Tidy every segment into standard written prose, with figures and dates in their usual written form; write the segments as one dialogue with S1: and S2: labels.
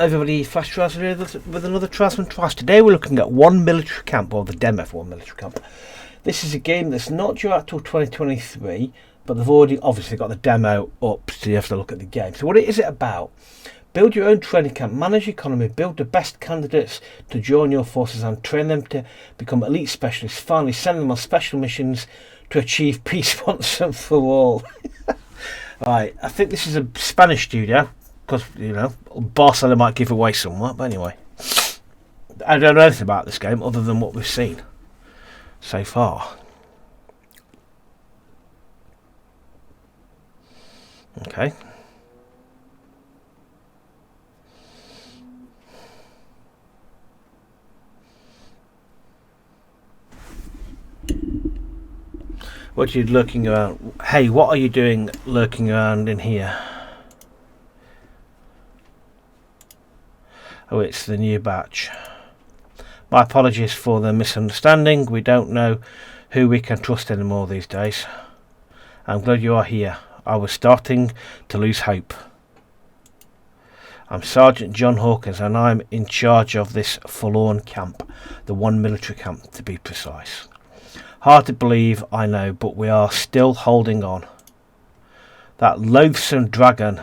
S1: Everybody, Flash Trials here with another Trialsman Trials. Today we're looking at One Military Camp, or the demo for One Military Camp. This is a game that's not due out till 2023, but they've already obviously got the demo up, so you have to look at the game. So what is it about? Build your own training camp, manage your economy, build the best candidates to join your forces and train them to become elite specialists. Finally, send them on special missions to achieve peace once and for all. Right, I think this is a Spanish studio. Because, you know, Barcelona might give away somewhat, but anyway. I don't know anything about this game other than what we've seen so far. Okay. What are you lurking around? Hey, what are you doing lurking around in here? Oh, it's the new batch. My apologies for the misunderstanding. We don't know who we can trust anymore these days. I'm glad you are here. I was starting to lose hope. I'm Sergeant John Hawkins and I'm in charge of this forlorn camp. The One Military Camp, to be precise. Hard to believe, I know, but we are still holding on. That loathsome dragon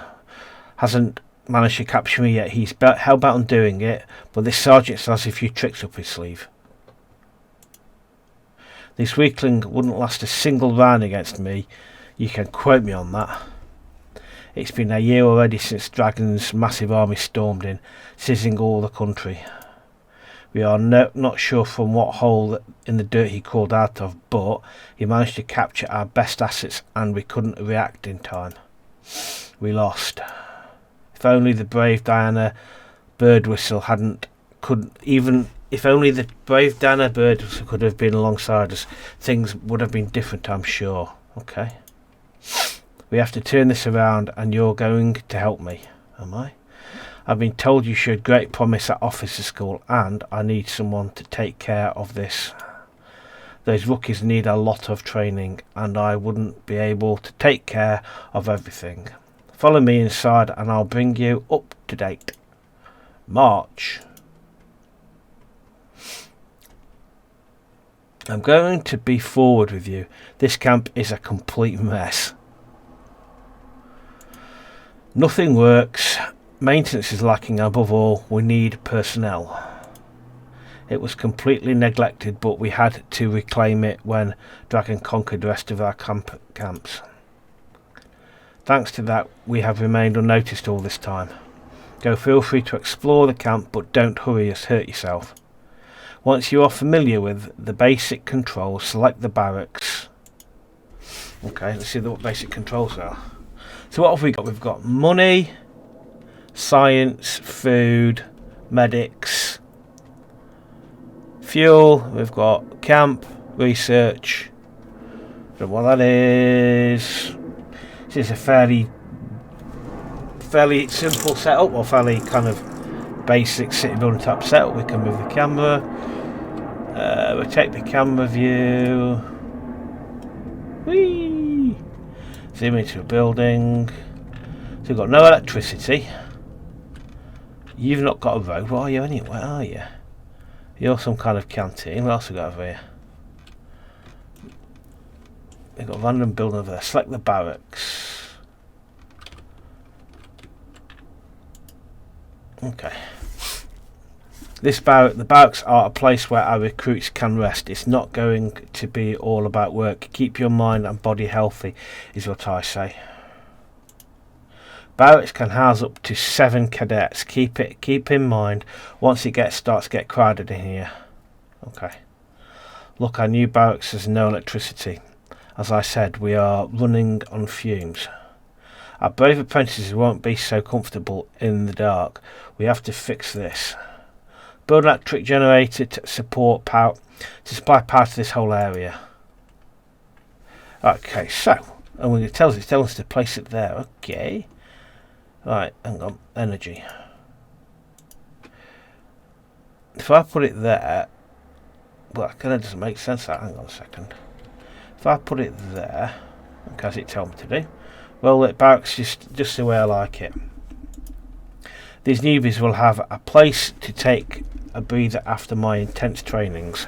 S1: hasn't managed to capture me yet. He's hell bent on doing it, but this sergeant still has a few tricks up his sleeve. This weakling wouldn't last a single round against me. You can quote me on that. It's been a year already since Dragon's massive army stormed in, sizzling all the country. We are not sure from what hole in the dirt he crawled out of, but he managed to capture our best assets and we couldn't react in time. We lost. If only the brave Diana Birdwhistle could have been alongside us, things would have been different, I'm sure. Okay. We have to turn this around and you're going to help me, am I? I've been told you showed great promise at officer school and I need someone to take care of this. Those rookies need a lot of training and I wouldn't be able to take care of everything. Follow me inside and I'll bring you up to date. March. I'm going to be forward with you. This camp is a complete mess. Nothing works. Maintenance is lacking. Above all, we need personnel. It was completely neglected, but we had to reclaim it when Dragon conquered the rest of our camps. Thanks to that, we have remained unnoticed all this time. Feel free to explore the camp, but don't hurry or hurt yourself. Once you are familiar with the basic controls, select the barracks. Okay, let's see what basic controls are. So what have we got? We've got money, science, food, medics, fuel. We've got camp, research. Don't know what that is. This is a fairly simple setup, or fairly kind of basic city building type setup. We can move the camera, rotate the camera view, whee! Zoom into a building. So we've got no electricity. You've not got a road, what are you anyway, are you? You're some kind of canteen. What else have we got over here? We've got a random building over there. Select the barracks. Okay. The barracks are a place where our recruits can rest. It's not going to be all about work. Keep your mind and body healthy, is what I say. Barracks can house up to 7 cadets. Keep in mind, once it starts to get crowded in here. Okay. Look, our new barracks has no electricity. As I said, we are running on fumes. Our brave apprentices won't be so comfortable in the dark. We have to fix this. Build an electric generator to supply power to this whole area. Okay, so, and when it tells us to place it there. Okay. Right, hang on. Energy. If I put it there, well, that kind of doesn't make sense. Hang on a second. If I put it there, as it tells me to do, well, it barracks just the way I like it. These newbies will have a place to take a breather after my intense trainings.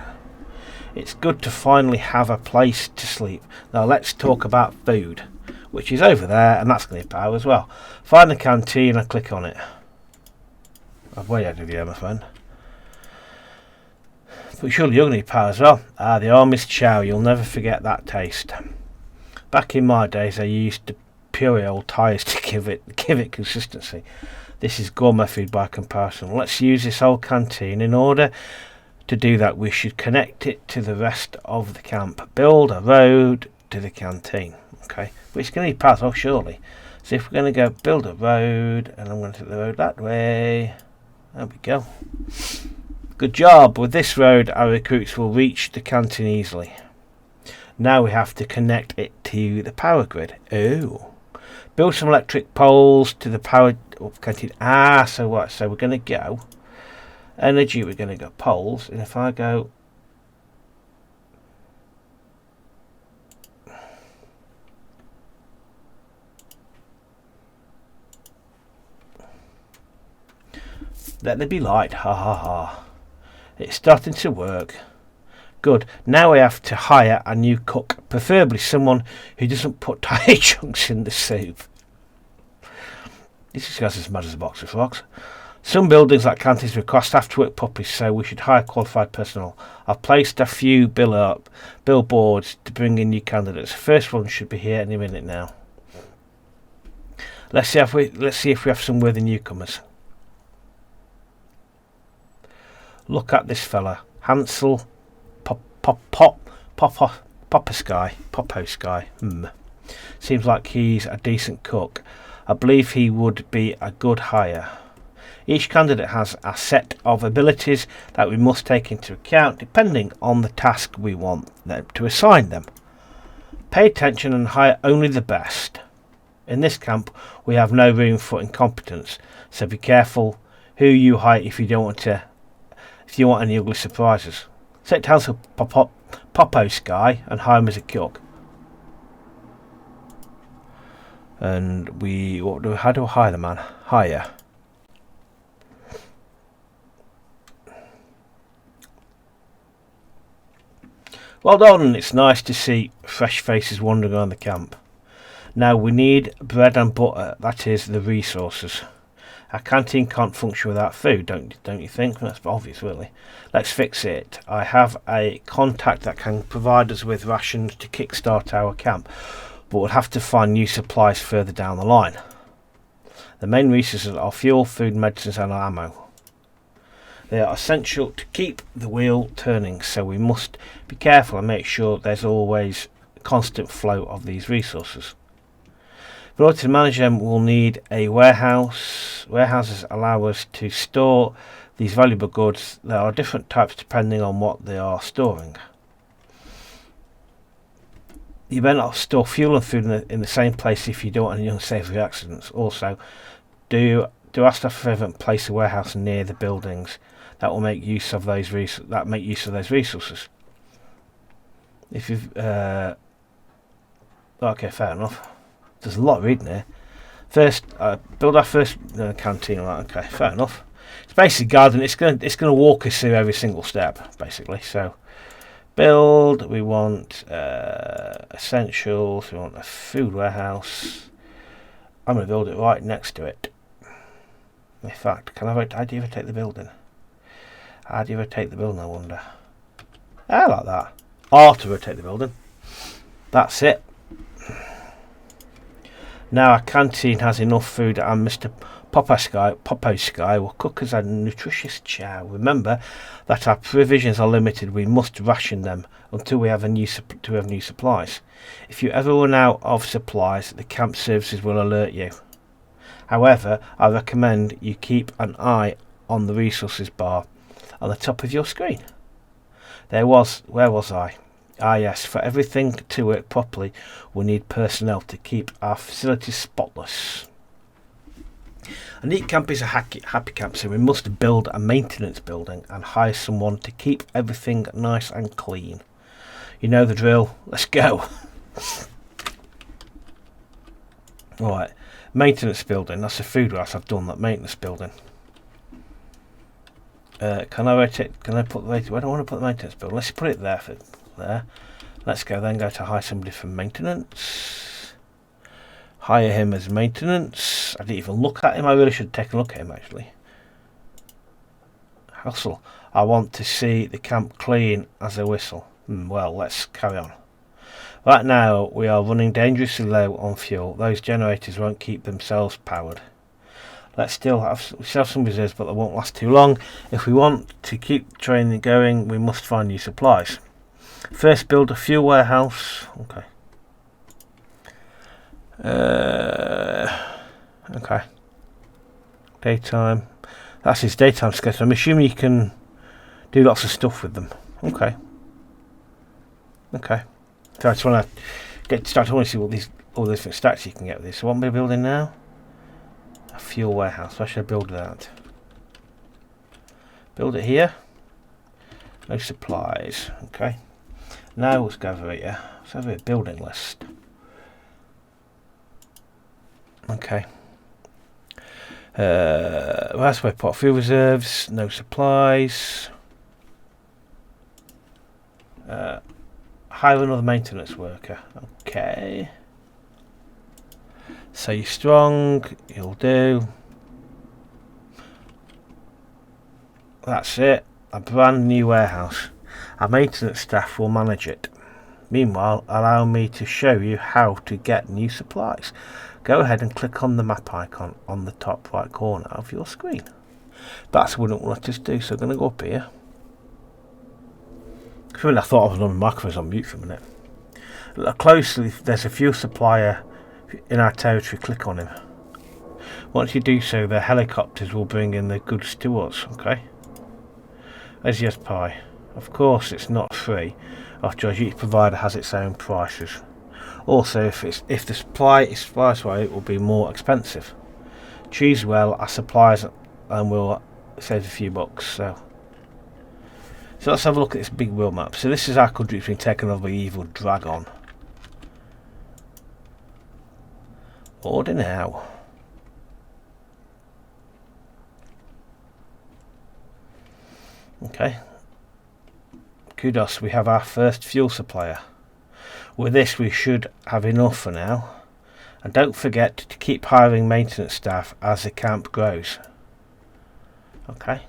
S1: It's good to finally have a place to sleep. Now let's talk about food, which is over there, and that's going to be power as well. Find the canteen and click on it. I've way out of the air, my friend. But surely you're going to need power as well. The Army's chow, you'll never forget that taste. Back in my days I used to puree old tyres to give it consistency. This is gourmet food by comparison. Let's use this old canteen. In order to do that, we should connect it to the rest of the camp. Build a road to the canteen. Okay, but it's going to need power, oh surely. So if we're going to go build a road, and I'm going to take the road that way. There we go. Good job. With this road, our recruits will reach the canteen easily. Now we have to connect it to the power grid. Oh. Build some electric poles to the power canteen. So what? So we're going to go energy, we're going to go poles, and if I go let there be light. Ha ha ha. It's starting to work. Good. Now we have to hire a new cook, preferably someone who doesn't put tire chunks in the soup. This guy's as mad as a box of frogs. Some buildings like canteens require staff to work properly, so we should hire qualified personnel. I've placed a few billboards to bring in new candidates. First one should be here any minute now. Let's see if we have some worthy newcomers. Look at this fella, Hansel Popo Sky. Seems like he's a decent cook. I believe he would be a good hire. Each candidate has a set of abilities that we must take into account depending on the task we want them to assign them. Pay attention and hire only the best. In this camp we have no room for incompetence, so be careful who you hire if you want any ugly surprises. Set down to Popo Sky and hire him as a cook. And how do I hire the man? Hire. Well done, it's nice to see fresh faces wandering around the camp. Now we need bread and butter, that is the resources. Our canteen can't function without food, don't you think? That's obvious, really. Let's fix it. I have a contact that can provide us with rations to kickstart our camp, but we'll have to find new supplies further down the line. The main resources are fuel, food, medicines and ammo. They are essential to keep the wheel turning, so we must be careful and make sure there's always a constant flow of these resources. In order to manage them, we'll need a warehouse. Warehouses allow us to store these valuable goods. There are different types depending on what they are storing. You better not store fuel and food in the same place if you don't want any unsavoury accidents. Also, do ask staff to place a warehouse near the buildings that will make use of those resources. If you've okay, fair enough. There's a lot of reading here. First, build our first canteen. Right, okay, fair enough. It's basically garden. It's gonna walk us through every single step, basically. So, build. We want essentials. We want a food warehouse. I'm gonna build it right next to it. In fact, how do you rotate the building? How do you rotate the building, I wonder? Like that. R to rotate the building. That's it. Now our canteen has enough food and Mr. Popo Sky will cook us a nutritious chow. Remember that our provisions are limited. We must ration them until we have new supplies. If you ever run out of supplies, the camp services will alert you. However, I recommend you keep an eye on the resources bar on the top of your screen. Where was I? Yes, for everything to work properly, we need personnel to keep our facilities spotless. A neat camp is a happy camp, so we must build a maintenance building and hire someone to keep everything nice and clean. You know the drill, let's go. Right, maintenance building, that's a food warehouse. I've done that maintenance building. Can I rotate? Can I put the where do I want to put the maintenance building? Let's put it there for there. Let's go to hire somebody for maintenance. Hire him as maintenance. I didn't even look at him. I really should take a look at him actually. Hustle. I want to see the camp clean as a whistle. Well, let's carry on. Right now we are running dangerously low on fuel. Those generators won't keep themselves powered. We still have some reserves, but they won't last too long. If we want to keep training going, we must find new supplies. First, build a fuel warehouse. Okay. Okay. Daytime. That's his daytime schedule. I'm assuming you can do lots of stuff with them. Okay. Okay. So I just want to get started. I want to see what all the different stats you can get with this. So what am I building now? A fuel warehouse. Where should I build that? Build it here. No supplies. Okay. Now let's go over here. Let's have a building list. Okay. That's where I put fuel reserves. No supplies. Hire another maintenance worker. Okay. So you're strong. You'll do. That's it. A brand new warehouse. Our maintenance staff will manage it. Meanwhile, allow me to show you how to get new supplies. Go ahead and click on the map icon on the top right corner of your screen. That's what it will let us do. So I'm going to go up here. I thought I was on my microphone's on mute for a minute. Look closely, there's a fuel supplier in our territory. Click on him. Once you do so, the helicopters will bring in the goods to us. Okay. As yes pie. Of course, it's not free. After all, each provider has its own prices. Also, if the supply is priced right, it will be more expensive. Choose well. Our suppliers and we'll save a few bucks. So let's have a look at this big world map. So this is our country being taken over by evil dragon. Order now. Okay. Kudos, we have our first fuel supplier. With this we should have enough for now. And don't forget to keep hiring maintenance staff as the camp grows. Okay.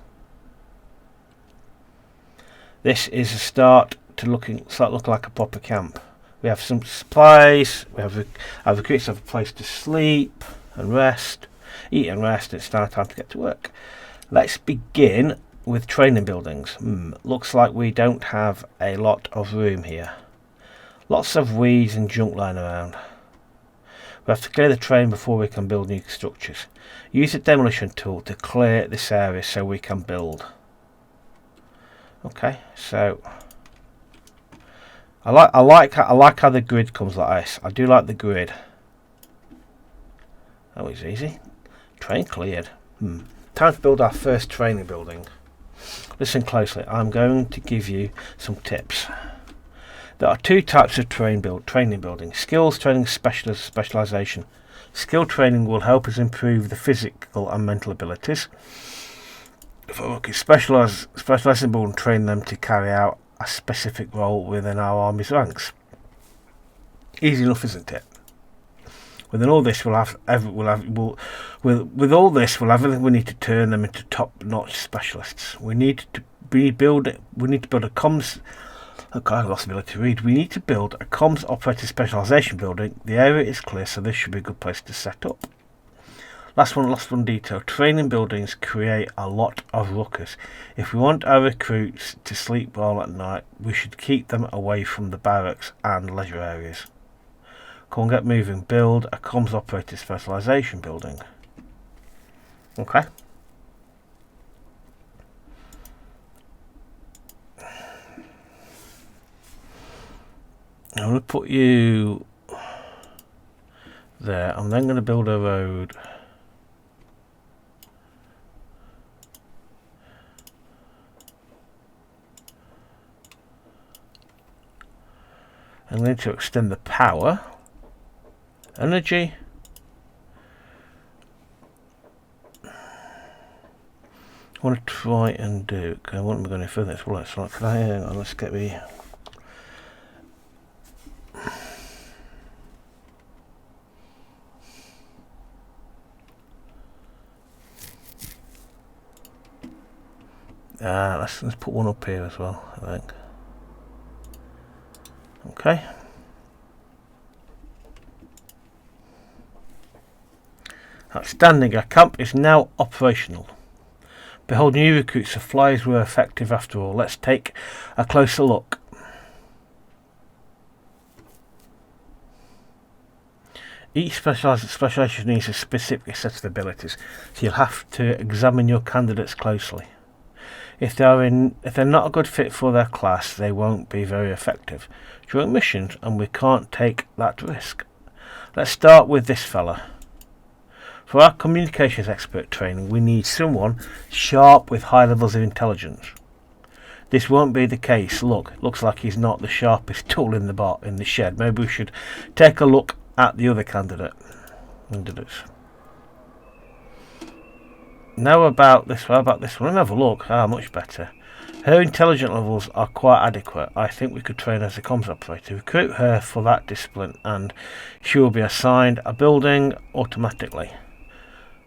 S1: This is a start looking like a proper camp. We have some supplies. We have our recruits have a place to sleep and rest, eat and rest. It's now time to get to work. Let's begin with training buildings. Looks like we don't have a lot of room here. Lots of weeds and junk lying around. We have to clear the train before we can build new structures. Use the demolition tool to clear this area so we can build. Okay, so I like how the grid comes like this. I do like the grid. That was easy. Train cleared. Time to build our first training building. Listen closely. I'm going to give you some tips. There are two types of training building: skills training, specialization. Skill training will help us improve the physical and mental abilities. Specializing will train them to carry out a specific role within our army's ranks. Easy enough, isn't it? Within all this, we'll have everything we need to turn them into top-notch specialists. We need to build a comms. Oh God, I lost the ability to read. We need to build a comms operator specialization building. The area is clear, so this should be a good place to set up. Last one detail. Training buildings create a lot of ruckus. If we want our recruits to sleep well at night, we should keep them away from the barracks and leisure areas. Come on, get moving. Build a comms operator specialization building. Okay. I'm going to put you there. I'm then going to build a road. I'm going to extend the power, energy, I want to try and do. I want to go any further. Well, it's like, hang on, let's get me. Let's put one up here as well, I think. Okay. Outstanding. Our camp is now operational. Behold, new recruits. The flyers were effective after all. Let's take a closer look. Each specialisation needs a specific set of abilities, so you'll have to examine your candidates closely. If they're not a good fit for their class, they won't be very effective during missions, and we can't take that risk. Let's start with this fella. For our communications expert training, we need someone sharp with high levels of intelligence. This won't be the case. Look, looks like he's not the sharpest tool in the shed. Maybe we should take a look at the other candidates. Now about this one. Let's have a look. Much better. Her intelligence levels are quite adequate. I think we could train her as a comms operator. Recruit her for that discipline and she will be assigned a building automatically.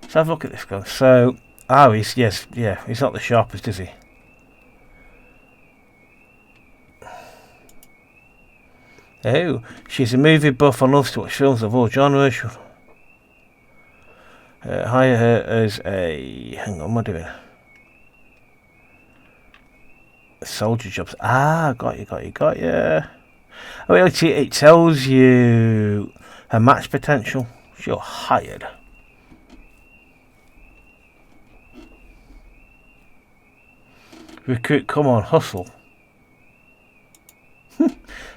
S1: Let's have a look at this guy. So, he's not the sharpest, is he? Oh, she's a movie buff and loves to watch films of all genres. Hire her as a... Hang on, what am I doing? Soldier jobs. Got you. Oh, it tells you her match potential. You're hired. Recruit, come on, hustle.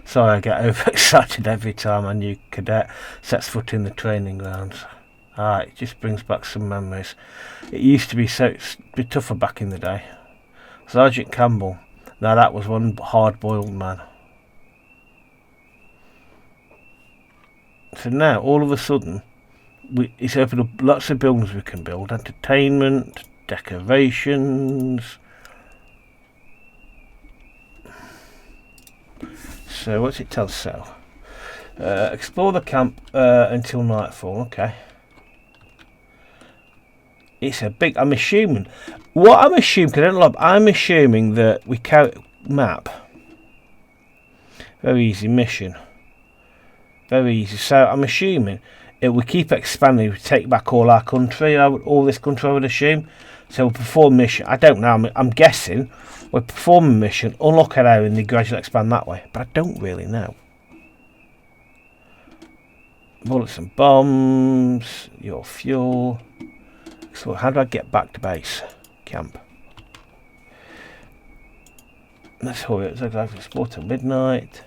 S1: Sorry, I get overexcited every time a new cadet sets foot in the training grounds. It just brings back some memories. It used to be bit tougher back in the day. Sergeant Campbell, now that was one hard-boiled man. So now, all of a sudden, it's opened up lots of buildings we can build. Entertainment, decorations. So what's it tell? So explore the camp until nightfall. Okay. It's a big. I'm assuming. I'm assuming that we carry map. Very easy mission. Very easy. So I'm assuming it will keep expanding. We take back all our country, all this country. I would assume. So we'll perform mission. I don't know. I'm guessing. We perform a mission, unlock an area, and they gradually expand that way. But I don't really know. Bullets and bombs, your fuel. So how do I get back to base camp? Let's hurry up. Let's explore till midnight.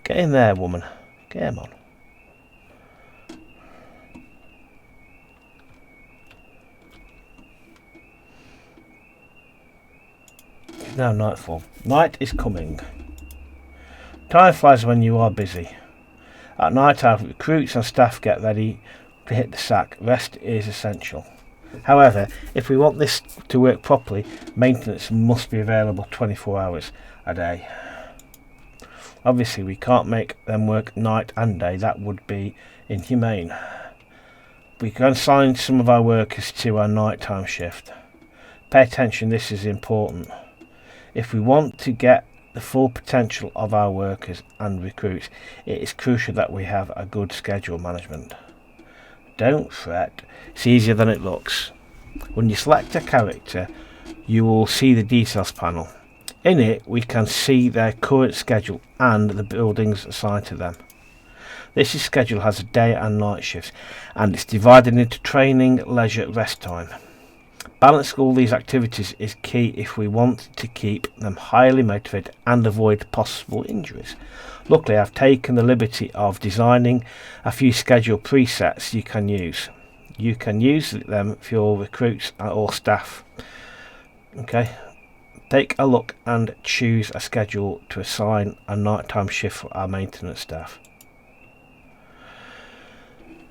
S1: Get in there, woman. Get on. Now nightfall. Night is coming. Time flies when you are busy. At night our recruits and staff get ready to hit the sack. Rest is essential. However, if we want this to work properly, maintenance must be available 24 hours a day. Obviously we can't make them work night and day. That would be inhumane. We can assign some of our workers to our nighttime shift. Pay attention, this is important. If we want to get the full potential of our workers and recruits, it is crucial that we have a good schedule management. Don't fret, it's easier than it looks. When you select a character, you will see the details panel. In it, we can see their current schedule and the buildings assigned to them. This schedule has a day and night shifts, and it's divided into training, leisure, rest time. Balancing all these activities is key if we want to keep them highly motivated and avoid possible injuries. Luckily, I've taken the liberty of designing a few schedule presets you can use. You can use them for your recruits or staff. Okay, take a look and choose a schedule to assign a nighttime shift for our maintenance staff.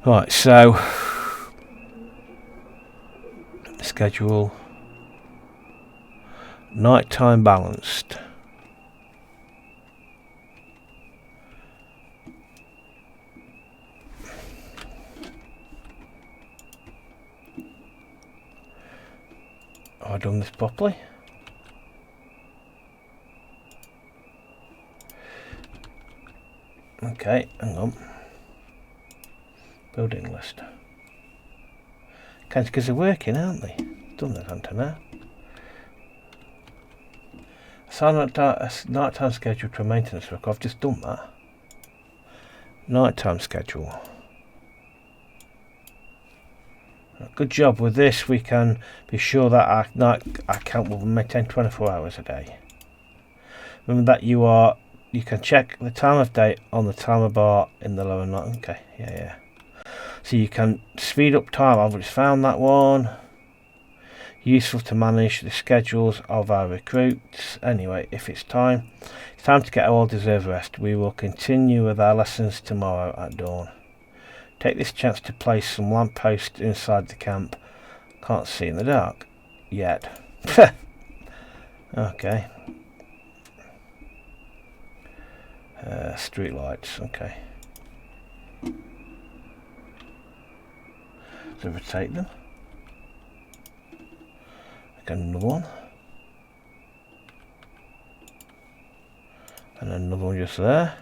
S1: Right, so schedule. Nighttime balanced. Have I done this properly? Okay, hang on. Building list. Because they're working, aren't they? Done that until now. Assign a nighttime schedule to a maintenance work. I've just done that. Nighttime schedule. Good job with this. We can be sure that our night account will maintain 24 hours a day. Remember that you can check the time of day on the timer bar in the lower night. Okay, yeah. So you can speed up time. I've just found that one. Useful to manage the schedules of our recruits. Anyway, if it's time to get our well-deserved rest. We will continue with our lessons tomorrow at dawn. Take this chance to place some lampposts inside the camp. Can't see in the dark yet. Okay. Street lights. Okay. So rotate them. Again, another one. And another one just there.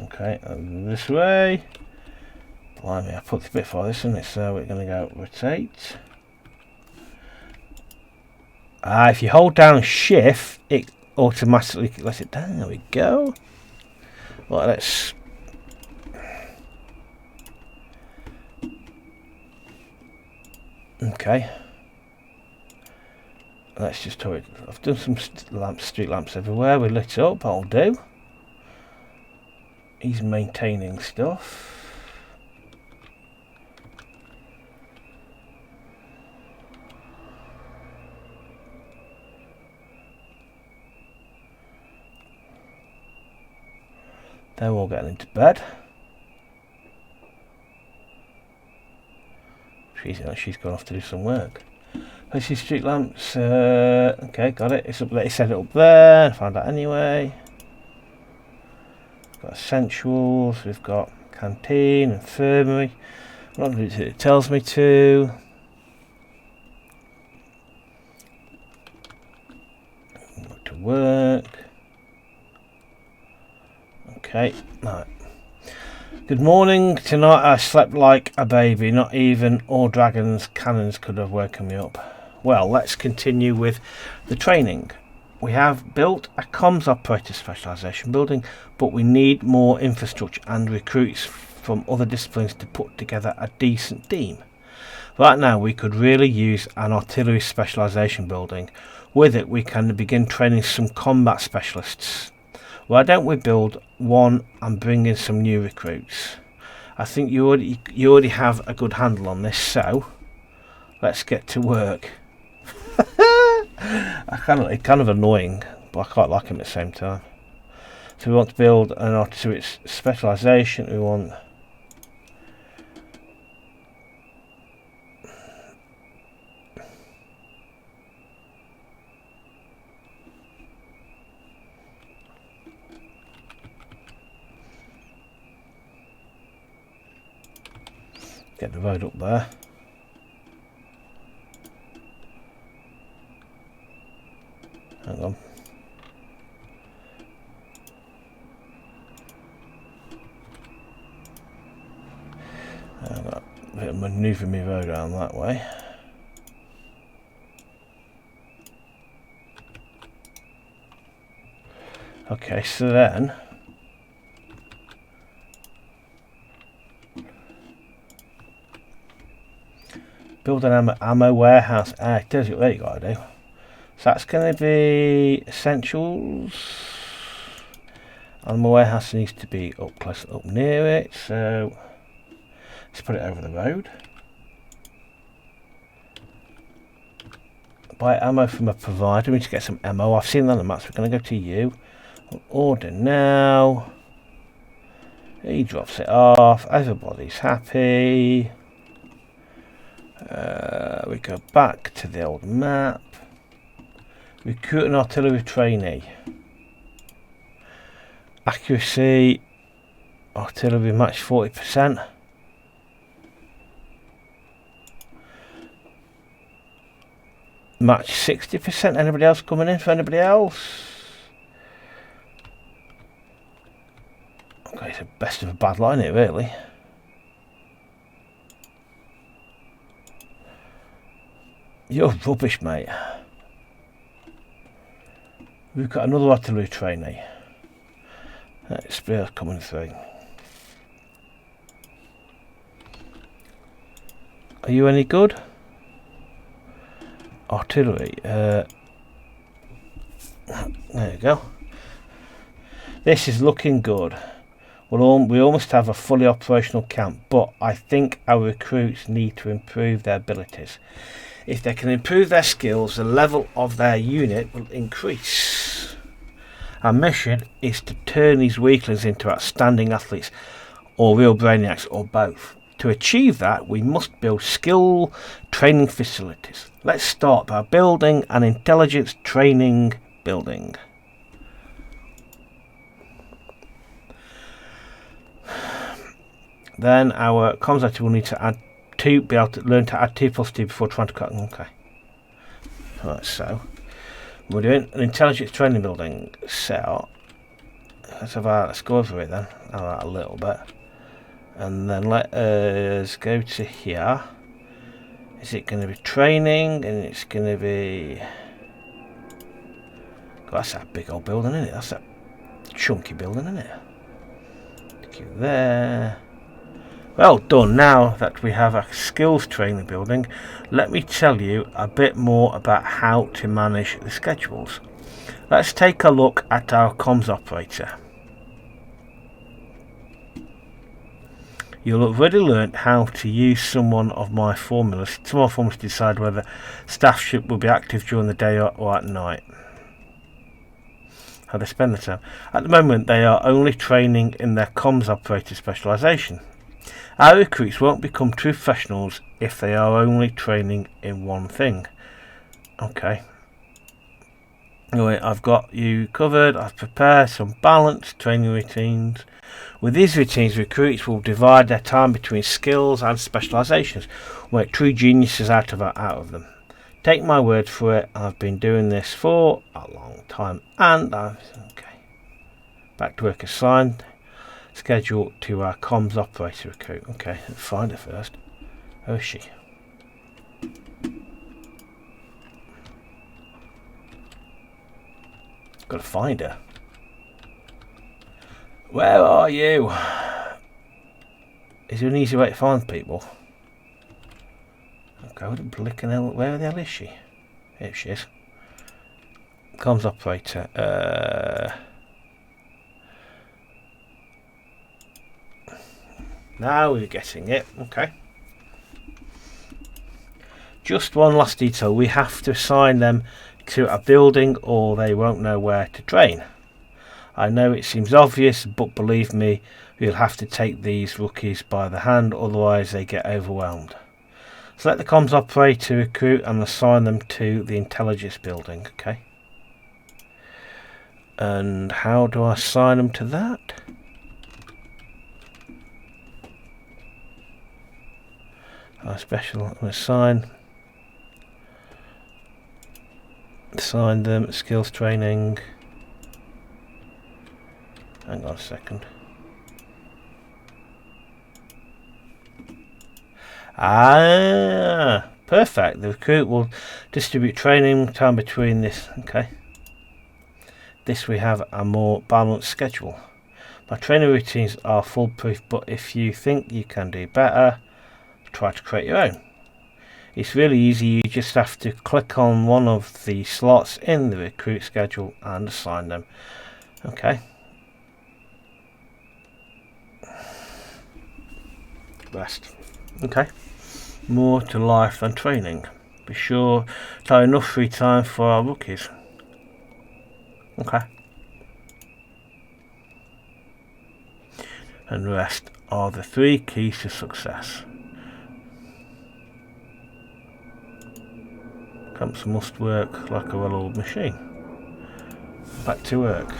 S1: Okay, this way. Blimey, I put the bit for this, isn't it? So we're going to go rotate. If you hold down shift, it automatically lets it down. There we go. Well, let's. Okay. Let's just do it. I've done some street lamps everywhere. We lit up. I'll do. He's maintaining stuff. They're all getting into bed. She's gone off to do some work. Let's see street lamps. Okay, got it. It's up there. He set it up there. Found that anyway. We've got essentials. We've got canteen, infirmary. What it tells me to. Got to work. Okay, right. Good morning. Tonight I slept like a baby. Not even all dragons' cannons could have woken me up. Well, let's continue with the training. We have built a comms operator specialisation building, but we need more infrastructure and recruits from other disciplines to put together a decent team. Right now we could really use an artillery specialisation building. With it we can begin training some combat specialists. Why don't we build one and bring in some new recruits? I think you already have a good handle on this, so let's get to work. It's kind of annoying, but I quite like him at the same time. So we want to build an artillery specialisation. We want get the road up there. Hang on. I've got a bit of manoeuvring my road around that way. Okay, so then build an ammo warehouse. It tells you what you gotta do. So that's going to be essentials. And my warehouse needs to be up close, up near it, so let's put it over the road. Buy ammo from a provider. We need to get some ammo. I've seen that on the maps. We're going to go to you. Order now. He drops it off. Everybody's happy. We go back to the old map. Recruit an artillery trainee. Accuracy. Artillery match 40%. Match 60%. Anybody else coming in for anybody else? Okay, it's the best of a bad line here, really. You're rubbish, mate. We've got another artillery trainee. Spear's coming through. Are you any good? Artillery. There you go. This is looking good. We almost have a fully operational camp, but I think our recruits need to improve their abilities. If they can improve their skills, the level of their unit will increase. Our mission is to turn these weaklings into outstanding athletes, or real brainiacs, or both. To achieve that, we must build skill training facilities. Let's start by building an intelligence training building. Then our comms actor will need to add 2, be able to learn to add 2 plus 2 before trying to cut. Okay. Right, so we're doing an intelligence training building. So let's go over it then. A little bit. And then let us go to here. Is it going to be training? And it's going to be... God, that's that big old building, isn't it? That's that chunky building, isn't it? Take you there. Well done. Now that we have a skills training building, let me tell you a bit more about how to manage the schedules. Let's take a look at our comms operator. You'll have already learnt how to use some of my formulas to decide whether staff will be active during the day or at night. How they spend the time. At the moment, they are only training in their comms operator specialisation. Our recruits won't become true professionals if they are only training in one thing. Okay. Anyway, I've got you covered. I've prepared some balanced training routines. With these routines, recruits will divide their time between skills and specialisations, make true geniuses out of them. Take my word for it, I've been doing this for a long time, and okay. Back to work assigned. Schedule to our comms operator recruit. Okay, let's find her first. Where is she? Gotta find her. Where are you? Is there an easy way to find people? Okay, what a blicking hell, where the hell is she? Here she is. Comms operator. Now we're getting it. Okay. Just one last detail. We have to assign them to a building or they won't know where to train. I know it seems obvious, but believe me, we'll have to take these rookies by the hand, otherwise they get overwhelmed. Select the comms operator recruit and assign them to the intelligence building. Okay. And how do I assign them to that? Special assign them skills training. Hang on a second. Perfect. The recruit will distribute training time between this. Okay. This we have a more balanced schedule. My training routines are foolproof, but if you think you can do better, try to create your own. It's really easy. You just have to click on one of the slots in the recruit schedule and assign them. Okay. rest. Okay. More to life than training. Be sure to have enough free time for our rookies. Okay. And rest are the 3 keys to success. Camps must work like a well-oiled machine. Back to work.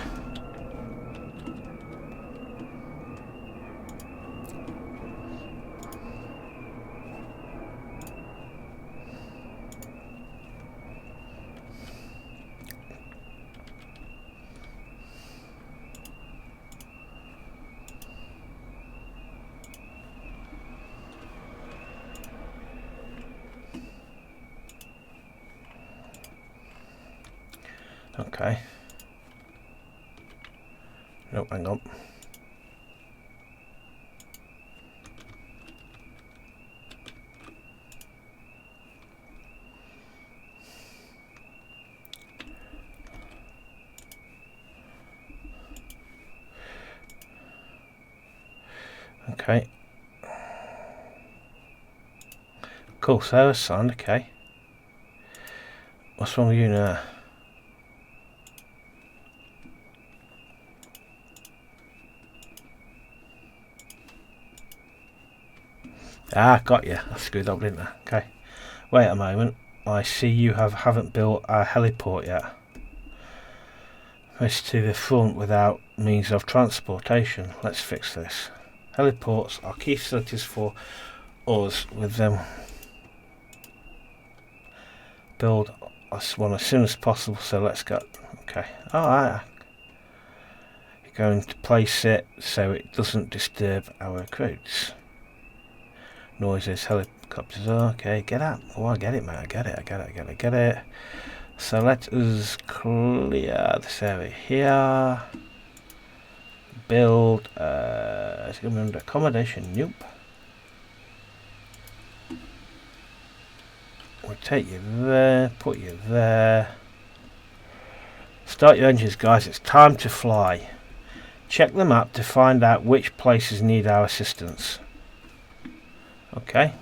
S1: Okay. Nope, hang on. Okay. Cool, Sarah's signed, okay. What's wrong with you now? Ah, got you. I screwed up, didn't I? Okay. Wait a moment. I see you haven't built a heliport yet. It's to the front without means of transportation. Let's fix this. Heliports are key facilities for us. With them, build us one as soon as possible. So let's go. Okay. Alright. You're going to place it so it doesn't disturb our recruits. Noises, helicopters. Okay, get out. Oh, I get it, mate. I get it. So let us clear this area here. Build. It's going to be under accommodation. Nope. We'll take you there. Put you there. Start your engines, guys. It's time to fly. Check the map to find out which places need our assistance. Okay.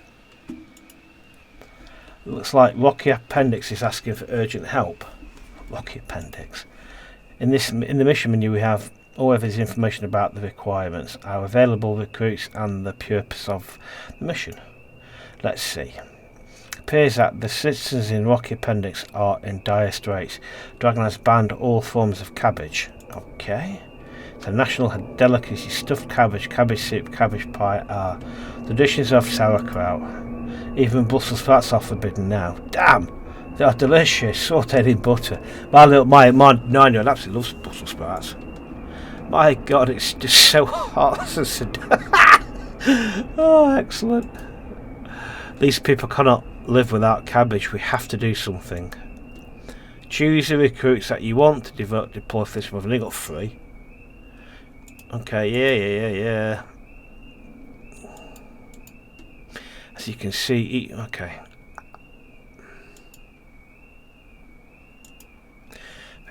S1: Looks like Rocky Appendix is asking for urgent help. Rocky Appendix. In the mission menu we have all of this information about the requirements, our available recruits and the purpose of the mission. Let's see. It appears that the citizens in Rocky Appendix are in dire straits. Dragon has banned all forms of cabbage. Okay. The national delicacy stuffed cabbage, cabbage soup, cabbage pie are the dishes of sauerkraut. Even Brussels sprouts are forbidden now. Damn! They are delicious, sauteed in butter. My 9-year-old absolutely loves Brussels sprouts. My God, it's just so hot. Oh, excellent. These people cannot live without cabbage. We have to do something. Choose the recruits that you want to deploy for this month. And they got 3. Okay, yeah. As you can see, okay.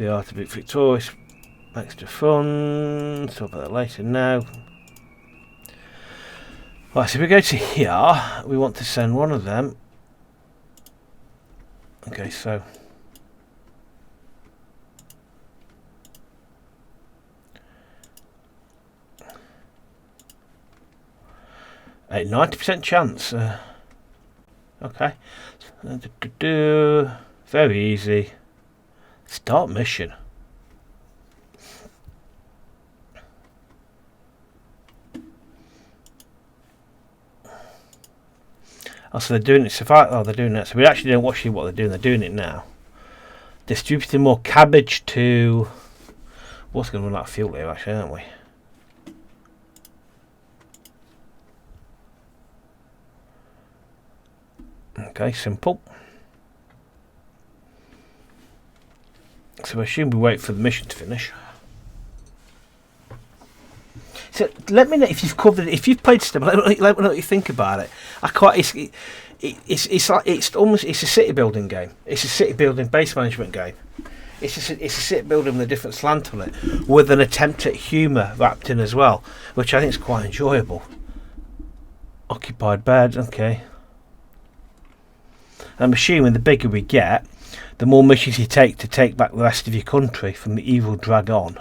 S1: We are to be victorious. Extra fun. Talk about that later now. Right, so we go to here. We want to send one of them. Okay, so. A 90% chance. Okay. Very easy. Start mission. Oh, so they're doing it. They're doing it. So we actually don't watch what they're doing. They're doing it now. Distributing more cabbage to. What's going to run out of fuel here, actually, aren't we? Okay, simple. So I assume we wait for the mission to finish. So let me know if you've covered it. If you've played Stem, let me know what you think about it. It's a city building game. It's a city building base management game. It's a city building with a different slant on it, with an attempt at humour wrapped in as well, which I think is quite enjoyable. Occupied beds, okay. I'm assuming the bigger we get, the more missions you take to take back the rest of your country from the evil dragon.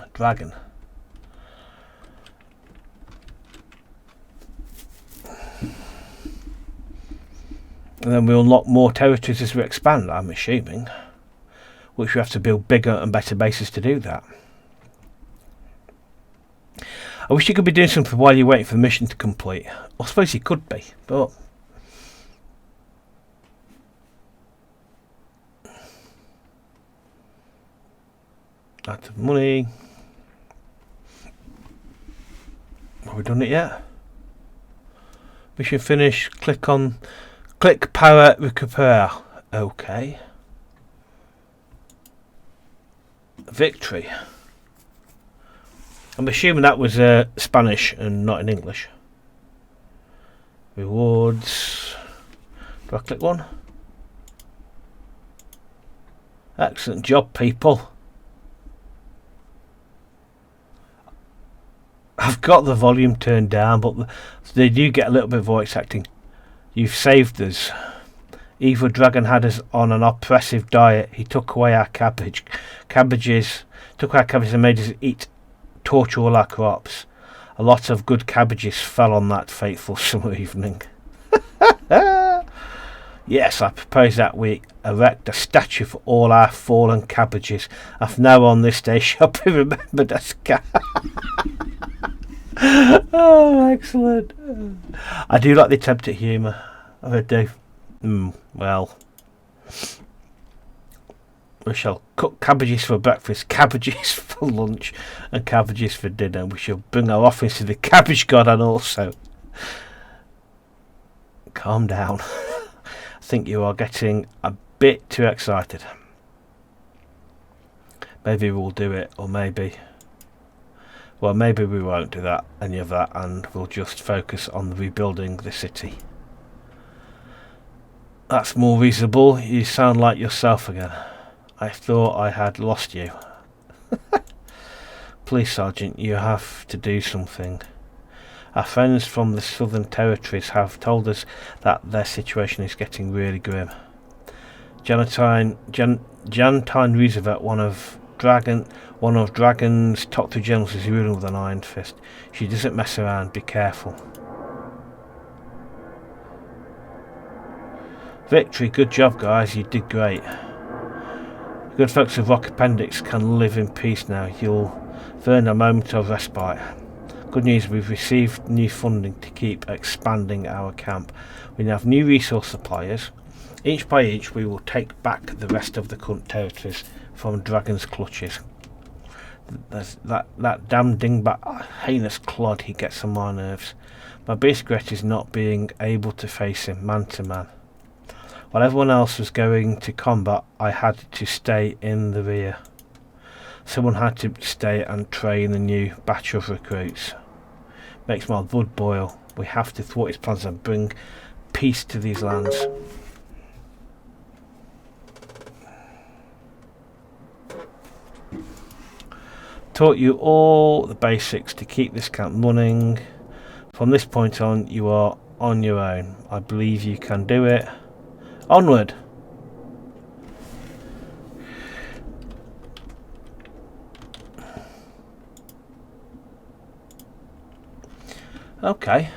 S1: And then we unlock more territories as we expand, I'm assuming. Which we have to build bigger and better bases to do that. I wish you could be doing something while you're waiting for the mission to complete. I suppose you could be, but... Out of money. Have we done it yet? Mission finished. Click power recuper. Okay. Victory. I'm assuming that was Spanish and not in English. Rewards. Do I click one? Excellent job, people. I've got the volume turned down, but they do get a little bit voice acting. You've saved us. Evil Dragon had us on an oppressive diet. He took away our cabbages, and made us torture all our crops. A lot of good cabbages fell on that fateful summer evening. Yes, I propose that we erect a statue for all our fallen cabbages. And from now on, this day shall be remembered as Oh, excellent. I do like the attempt at humour. I do. Well, we shall cook cabbages for breakfast, cabbages for lunch, and cabbages for dinner. We shall bring our offerings to the cabbage god, and also... Calm down. I think you are getting a bit too excited. Maybe we'll do it, or maybe... Well, maybe we won't do that, any of that, and we'll just focus on rebuilding the city. That's more reasonable. You sound like yourself again. I thought I had lost you. Please, Sergeant, you have to do something. Our friends from the Southern Territories have told us that their situation is getting really grim. Jantine Roosevelt, one of Dragon's top 2 generals, is ruling with an iron fist. She doesn't mess around. Be careful. Victory. Good job, guys. You did great. The good folks of Rock Appendix can live in peace now. You'll earn a moment of respite. Good news, we've received new funding to keep expanding our camp. We now have new resource suppliers. Inch by inch, we will take back the rest of the current territories from Dragon's clutches. There's that damn dingbat, heinous clod, he gets on my nerves. My biggest regret is not being able to face him man to man. While everyone else was going to combat, I had to stay in the rear. Someone had to stay and train the new batch of recruits. Makes my blood boil. We have to thwart his plans and bring peace to these lands. Taught you all the basics to keep this camp running. From this point on, you are on your own. I believe you can do it. Onward! Okay.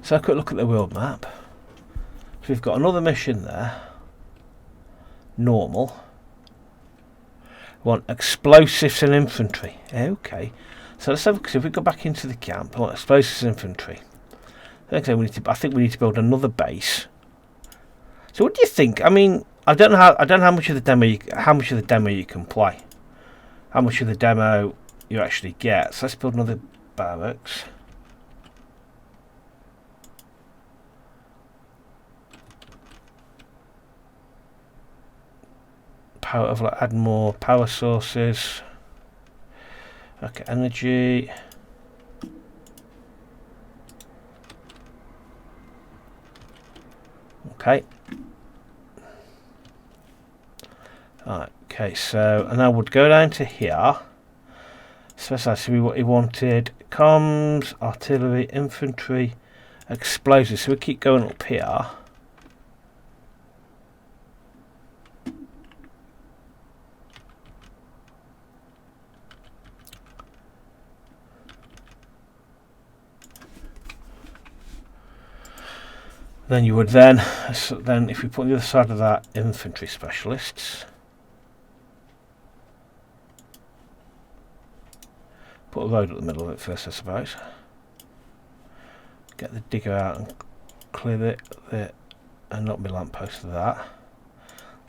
S1: So a quick look at the world map. So we've got another mission there. Normal. We want explosives and infantry. Okay. So let's have a look. So if we go back into the camp, I want explosives and infantry. I think we need to build another base. So what do you think? I mean, I don't know how much of the demo you can play. How much of the demo you actually get. So let's build another barracks. Add more power sources. Okay, energy. Okay. Alright, okay, so and I would go down to here. Specialised. So he wanted comms, artillery, infantry, explosives. So we keep going up here. Then you would then if we put on the other side of that, infantry specialists. Put a road at the middle of it first, I suppose. Get the digger out and clear it and knock my lamppost to that.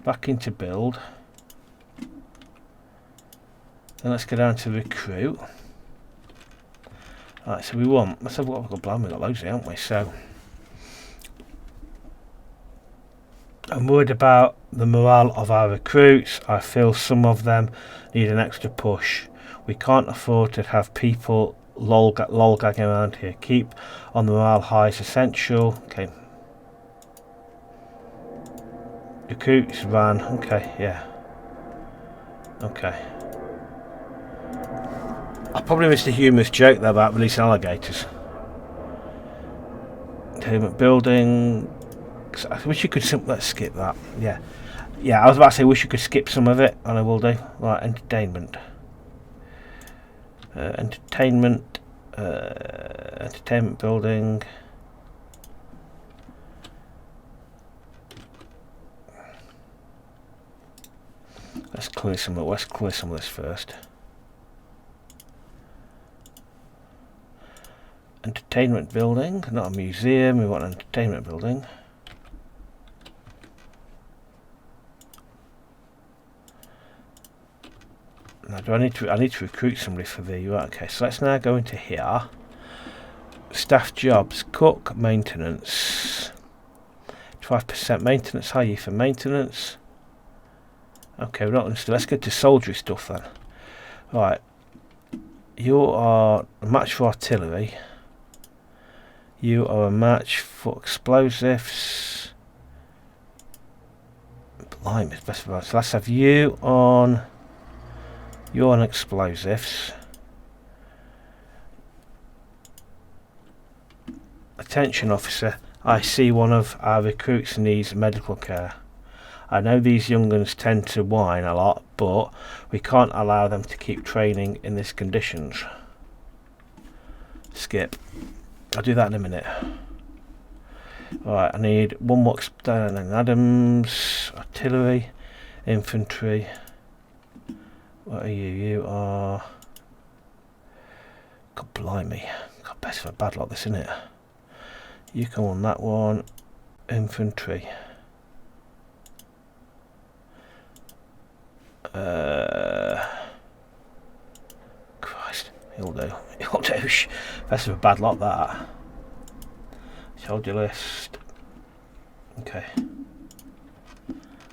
S1: Back into build. Then let's go down to recruit. Right, so let's have what we've got planned. We've got loads here, haven't we? So I'm worried about the morale of our recruits. I feel some of them need an extra push. We can't afford to have people lolgagging around here. Keep on the morale high is essential. Okay. Recruits ran. Okay, yeah. Okay. I probably missed a humorous joke there about releasing alligators. Entertainment building. I wish you could let's skip that. Yeah. I was about to say wish you could skip some of it, and I will do. Right, entertainment. Entertainment building. Let's clear some of this first. Entertainment building, not a museum. We want an entertainment building. Now, I need to recruit somebody for the right. Okay, so let's now go into here. Staff jobs, cook, maintenance. 5% maintenance. Hire you for maintenance. Okay, we're not going to. Let's go to soldiery stuff then. Right, you are a match for artillery. You are a match for explosives. Blimey, it's best of. So let's have you on. You're on explosives. Attention officer, I see one of our recruits needs medical care. I know these young uns tend to whine a lot, but we can't allow them to keep training in these conditions. Skip. I'll do that in a minute. Alright, I need one more Adams, artillery, infantry. What are you? You are... God blimey. God, best for a bad lot this, isn't it? You come on that one. Infantry. Christ. He'll do. He'll do. Best of a bad lot, that. Soldier list. Okay.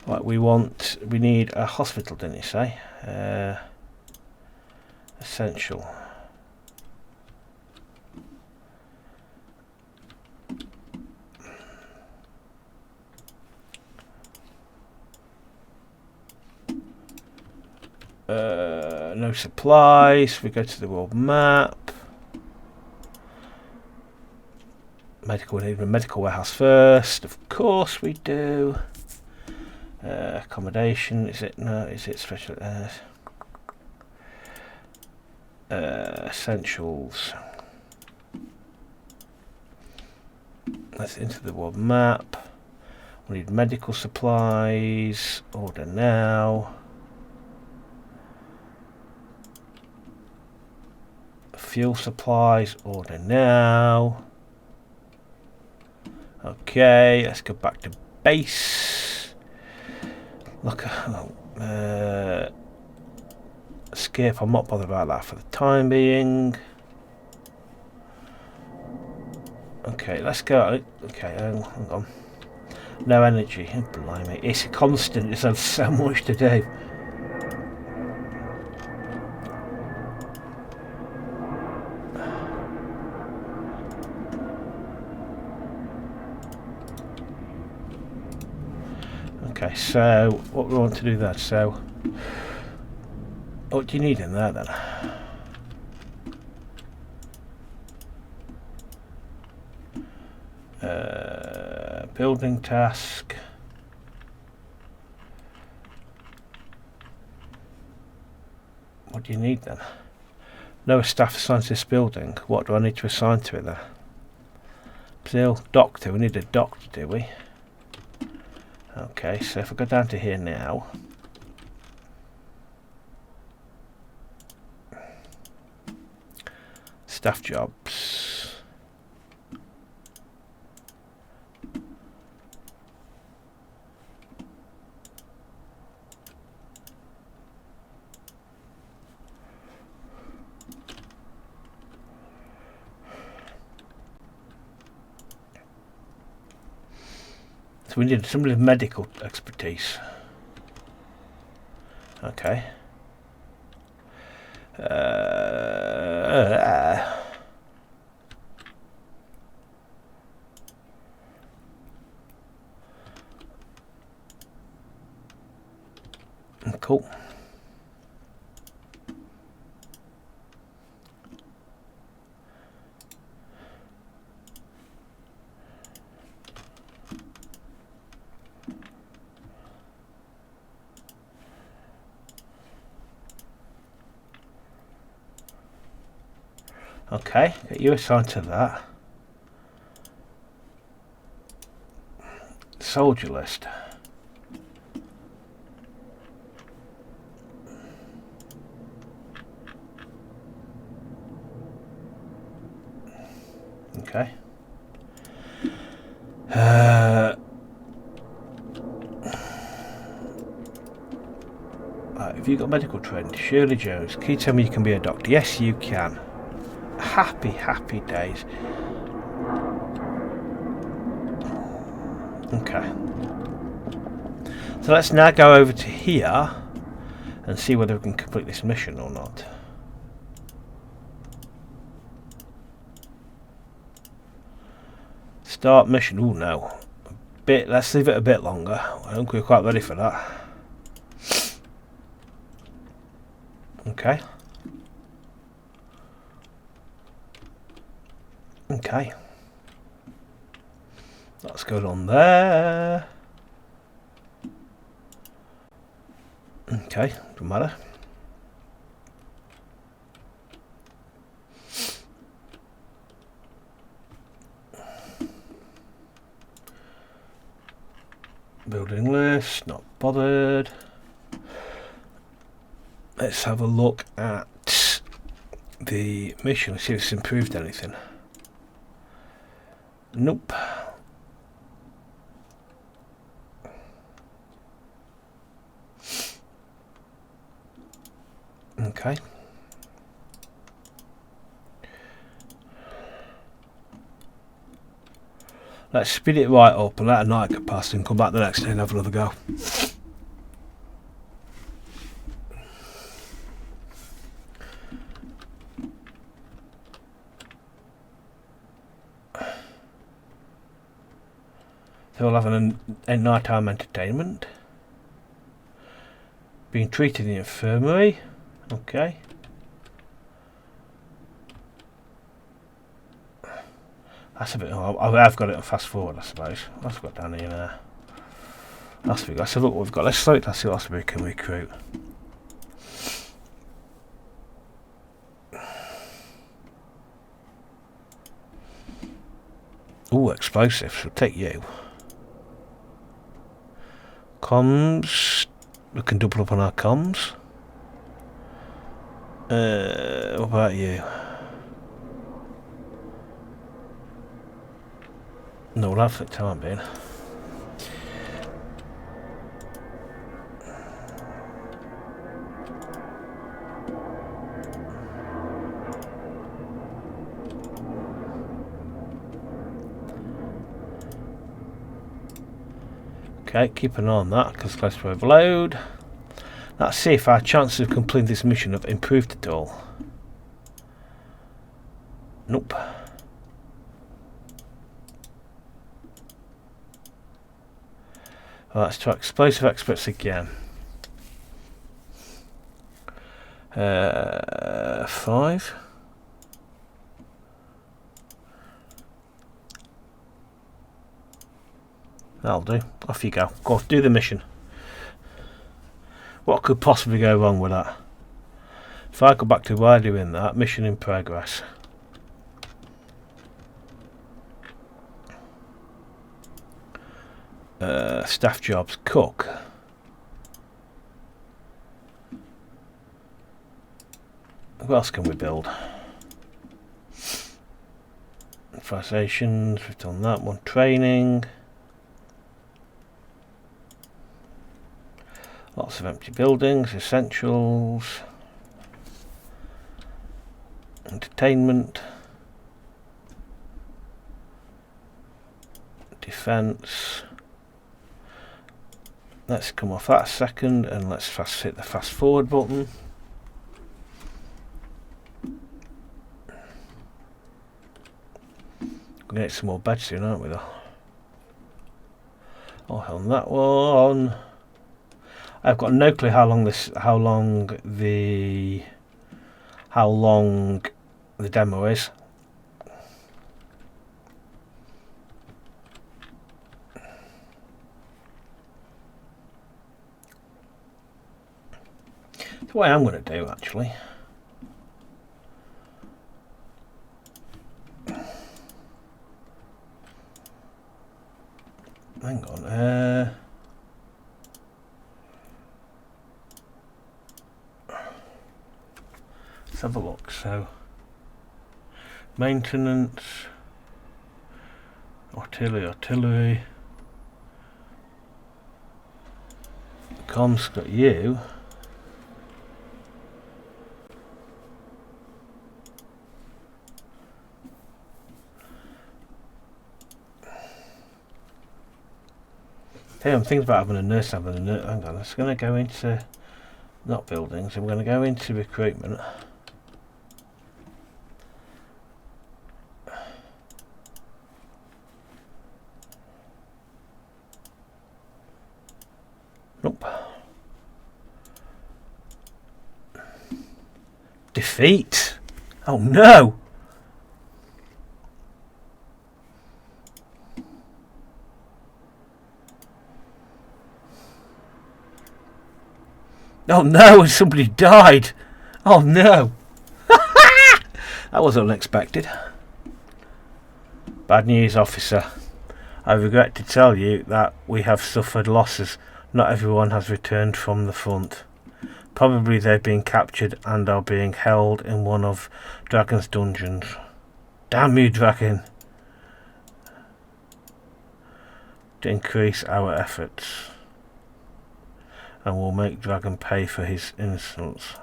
S1: Right, we need a hospital, didn't you say? Essential. No supplies. We go to the world map. Medical, we need a medical warehouse first. Of course we do. Accommodation, is it? No, is it special? Essentials. Let's into the world map. We need medical supplies. Order now. Fuel supplies. Order now. Okay, let's go back to base. Look, skip. I'm not bothered about that for the time being. Okay, let's go. Okay, hang on. No energy. Oh, blimey, it's a constant. There's so much to do. Okay, so what we want to do there, so what do you need in there then? Building task. What do you need then? No staff assigned to this building. What do I need to assign to it then? Still, doctor. We need a doctor, do we? Okay, so if I go down to here now. Staff jobs. So we need somebody with medical expertise. Okay. Cool. Okay, get you assigned to that. Soldier list. Okay. Right, have you got medical training? Shirley Jones, can you tell me you can be a doctor? Yes, you can. Happy, happy days. Okay. So let's now go over to here and see whether we can complete this mission or not. Start mission. Oh no. Let's leave it a bit longer. I don't think we're quite ready for that. Okay. Okay. That's going on there. Okay, doesn't matter. Building list, not bothered. Let's have a look at the mission, see if it's improved anything. Nope. Okay. Let's speed it right up and let a night get past and come back the next day and have another go. So we'll have a nighttime entertainment. Being treated in the infirmary. Okay. That's a bit. I've got it on fast forward, I suppose. Let's go down here now. Let's have a look what we've got. Let's see what else we can recruit. Oh, explosives. We'll take you. Comms. We can double up on our comms. What about you? No, we'll have for the time being. Okay, keep an eye on that because close to overload. Let's see if our chances of completing this mission have improved at all. Nope. Well, let's try explosive experts again. 5. That'll do. Off you go. Go do the mission. What could possibly go wrong with that? If I go back to why doing that, mission in progress. Staff jobs, cook. What else can we build? Translations, we've done that one. Training. Lots of empty buildings, essentials. Entertainment. Defence. Let's come off that a second and let's hit the fast forward button. We're gonna get some more beds soon, aren't we though? Oh, on that one. I've got no clue how long the demo is. That's what I'm going to do actually. Hang on. Let's have a look. So, maintenance, artillery. Comms got you. Hey, I'm thinking about having a nurse. Hang on, let's going to go into not buildings. I'm going to go into recruitment. Nope. Defeat. Oh no. Oh no, and somebody died. Oh no. That was unexpected. Bad news, officer. I regret to tell you that we have suffered losses. Not everyone has returned from the front. Probably they've been captured and are being held in one of Dragon's dungeons. Damn you, Dragon. To increase our efforts. And we'll make Dragon pay for his innocence.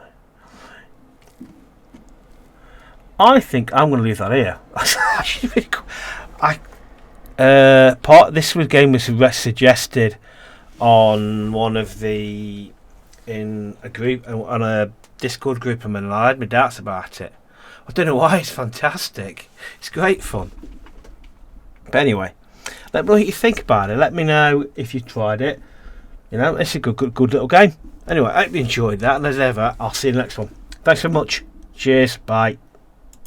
S1: I think I'm going to leave that here. This game was suggested on one of the on a Discord group of men, and I had my doubts about it. I don't know why. It's fantastic. It's great fun. But anyway, let me know what you think about it. Let me know if you tried it. You know, it's a good little game. Anyway, I hope you enjoyed that, and as ever, I'll see you in the next one. Thanks so much. Cheers. Bye.